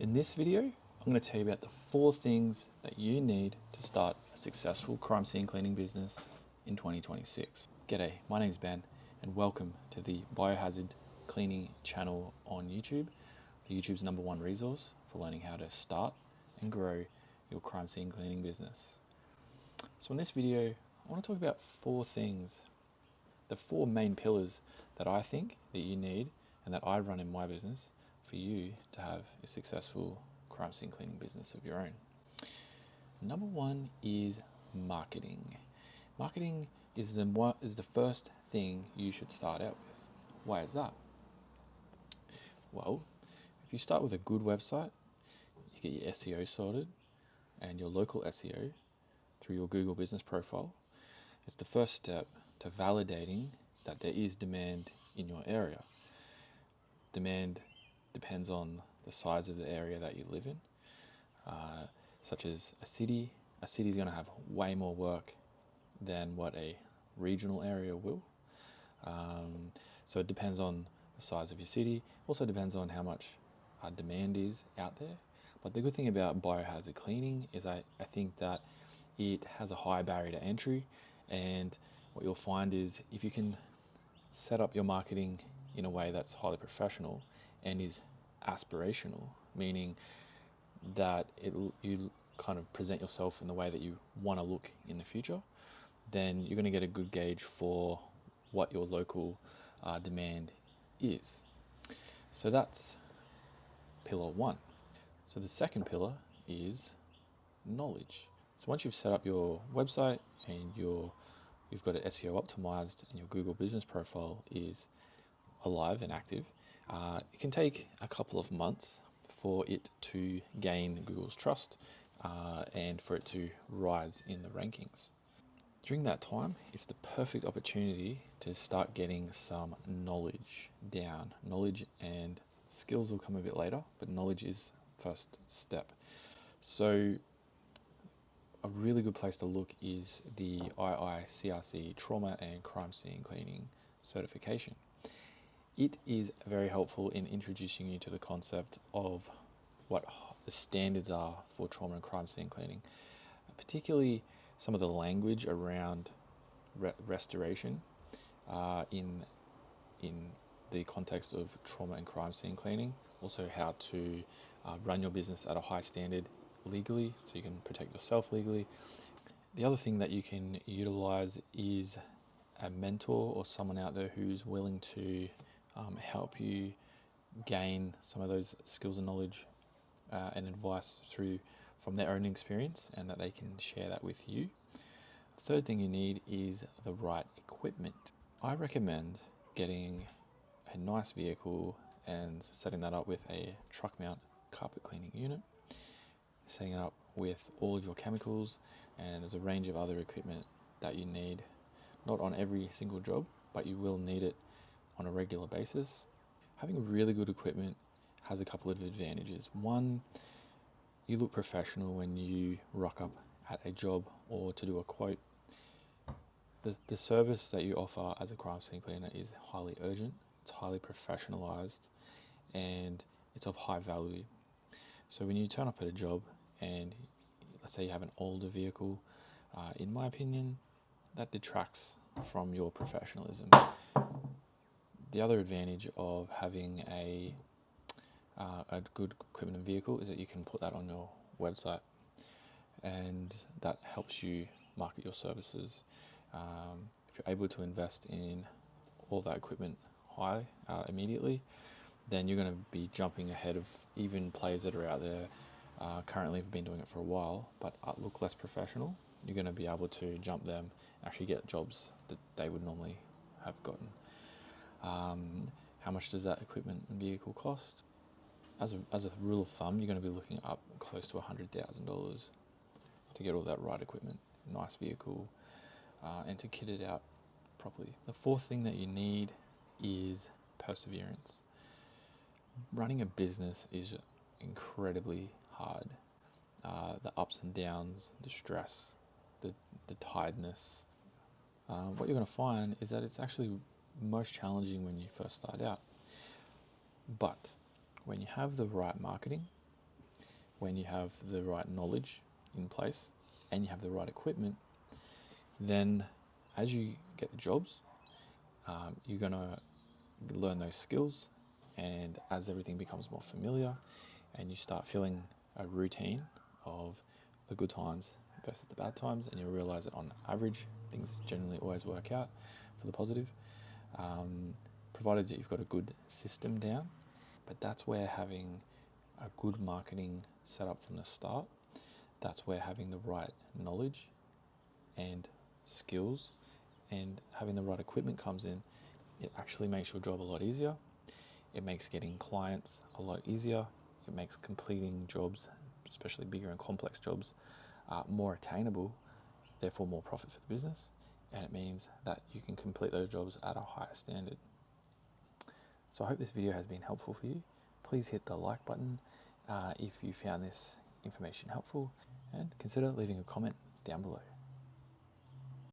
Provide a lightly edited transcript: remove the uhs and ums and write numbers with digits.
In this video, I'm going to tell you about the 4 things that you need to start a successful crime scene cleaning business in 2026. G'day, my name's Ben and welcome to the Biohazard cleaning channel on YouTube, YouTube's #1 resource for learning how to start and grow your crime scene cleaning business. So in this video, I want to talk about 4 things, the 4 main pillars that I think that you need and that I run in my business for you to have a successful crime scene cleaning business of your own. Number 1 is marketing. Marketing is the first thing you should start out with. Why is that? Well, if you start with a good website, you get your SEO sorted and your local SEO through your Google business profile. It's the first step to validating that there is demand in your area. Demand depends on the size of the area that you live in, such as a city. A city is going to have way more work than what a regional area will. So it depends on the size of your city. Also depends on how much demand is out there. But the good thing about biohazard cleaning is I think that it has a high barrier to entry, and what you'll find is if you can set up your marketing in a way that's highly professional and is aspirational, meaning that you kind of present yourself in the way that you want to look in the future, then you're going to get a good gauge for what your local demand is. So that's pillar 1. So the second pillar is knowledge. So once you've set up your website and you've got it SEO optimized and your Google business profile is alive and active, it can take a couple of months for it to gain Google's trust and for it to rise in the rankings. During that time, it's the perfect opportunity to start getting some knowledge down. Knowledge and skills will come a bit later, but knowledge is first step. So a really good place to look is the IICRC Trauma and Crime Scene Cleaning certification. It is very helpful in introducing you to the concept of what the standards are for trauma and crime scene cleaning, particularly some of the language around restoration in the context of trauma and crime scene cleaning. Also how to run your business at a high standard legally so you can protect yourself legally. The other thing that you can utilize is a mentor or someone out there who's willing to help you gain some of those skills and knowledge and advice from their own experience, and that they can share that with you. The third thing you need is the right equipment. I recommend getting a nice vehicle and setting that up with a truck mount carpet cleaning unit, setting it up with all of your chemicals, and there's a range of other equipment that you need, not on every single job, but you will need it on a regular basis. Having really good equipment has a couple of advantages. One, you look professional when you rock up at a job or to do a quote. The service that you offer as a crime scene cleaner is highly urgent, it's highly professionalized, and it's of high value. So when you turn up at a job and let's say you have an older vehicle, in my opinion, that detracts from your professionalism. The other advantage of having a good equipment and vehicle is that you can put that on your website, and that helps you market your services. If you're able to invest in all that equipment high immediately, then you're going to be jumping ahead of even players that are out there currently have been doing it for a while but look less professional. You're going to be able to jump them and actually get jobs that they would normally have gotten. How much does that equipment and vehicle cost? As a rule of thumb, you're going to be looking up close to $100,000 to get all that right equipment, nice vehicle, and to kit it out properly. The fourth thing that you need is perseverance. Running a business is incredibly hard. The ups and downs, the stress, the tiredness. What you're going to find is that it's actually most challenging when you first start out. But when you have the right marketing, when you have the right knowledge in place and you have the right equipment, then as you get the jobs, you're going to learn those skills, and as everything becomes more familiar and you start feeling a routine of the good times versus the bad times, and you realize that on average things generally always work out for the positive, provided that you've got a good system down. But that's where having a good marketing set up from the start, that's where having the right knowledge and skills and having the right equipment comes in. It actually makes your job a lot easier. It makes getting clients a lot easier. It makes completing jobs, especially bigger and complex jobs, more attainable, therefore more profit for the business. And it means that you can complete those jobs at a higher standard. So I hope this video has been helpful for you. Please hit the like button if you found this information helpful, and consider leaving a comment down below.